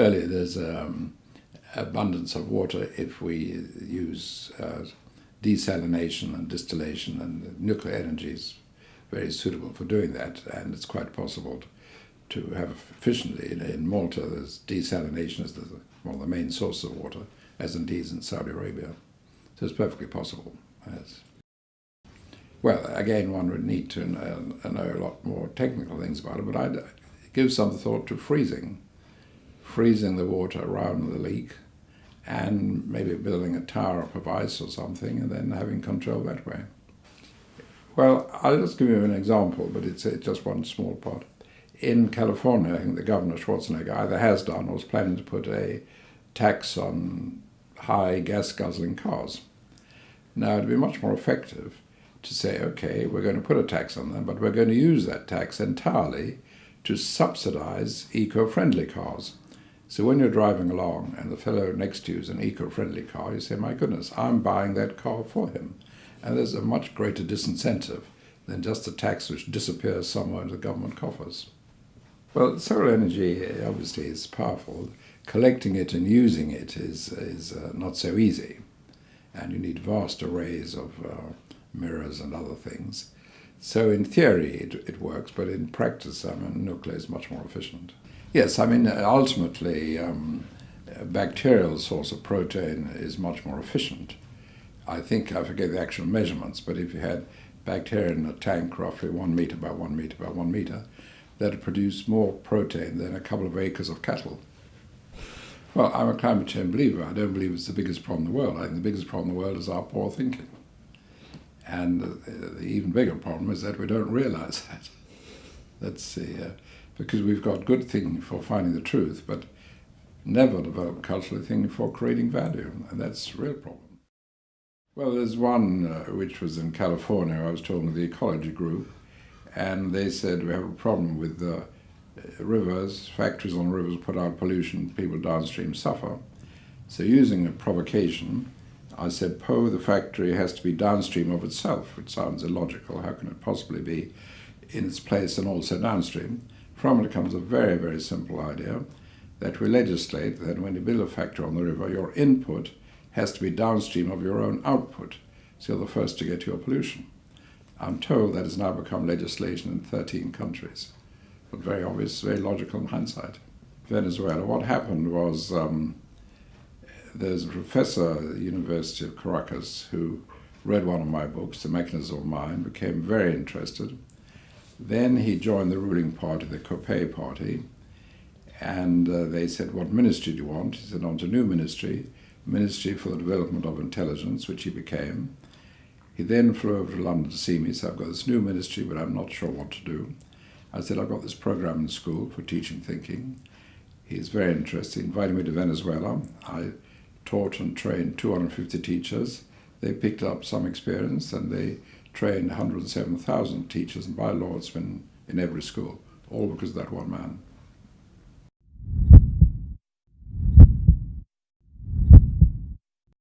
Clearly there's abundance of water if we use desalination and distillation, and nuclear energy is very suitable for doing that, and it's quite possible to have efficiently. In Malta, there's desalination as one of the main sources of water, as indeed in Saudi Arabia. So it's perfectly possible. Yes. Well, again, one would need to know a lot more technical things about it, but I'd give some thought to freezing the water around the leak, and maybe building a tower up of ice or something, and then having control that way. Well, I'll just give you an example, but it's just one small part. In California, I think the Governor Schwarzenegger either has done or is planning to put a tax on high gas-guzzling cars. Now, it'd be much more effective to say, okay, we're going to put a tax on them, but we're going to use that tax entirely to subsidize eco-friendly cars. So when you're driving along and the fellow next to you is an eco-friendly car, you say, my goodness, I'm buying that car for him. And there's a much greater disincentive than just a tax which disappears somewhere in the government coffers. Well, solar energy obviously is powerful. Collecting it and using it is not so easy. And you need vast arrays of mirrors and other things. So in theory it works, but in practice, nuclear is much more efficient. Yes, ultimately a bacterial source of protein is much more efficient. I think, I forget the actual measurements, but if you had bacteria in a tank roughly 1 meter by 1 meter by 1 meter, that would produce more protein than a couple of acres of cattle. Well, I'm a climate change believer. I don't believe it's the biggest problem in the world. I think the biggest problem in the world is our poor thinking. And the even bigger problem is that we don't realize that. That's because we've got good thinking for finding the truth, but never developed culturally thinking for creating value, and that's a real problem. Well, there's one which was in California. I was talking to the ecology group, and they said we have a problem with the rivers, factories on rivers put out pollution, people downstream suffer. So using a provocation, I said, the factory has to be downstream of itself, which sounds illogical. How can it possibly be in its place and also downstream? From it comes a very, very simple idea that we legislate that when you build a factory on the river, your input has to be downstream of your own output, so you're the first to get your pollution. I'm told that has now become legislation in 13 countries, but very obvious, very logical in hindsight. Venezuela, what happened was there's a professor at the University of Caracas who read one of my books, The Mechanism of Mind, became very interested. Then he joined the ruling party, the COPE party, and they said, what ministry do you want? He said, on to new ministry, Ministry for the Development of Intelligence, which he became. He then flew over to London to see me, so I've got this new ministry, but I'm not sure what to do. I said, I've got this program in school for teaching thinking. He's very interested. He invited me to Venezuela. I taught and trained 250 teachers. They picked up some experience, and they trained 107,000 teachers, and by law it's been in every school, all because of that one man.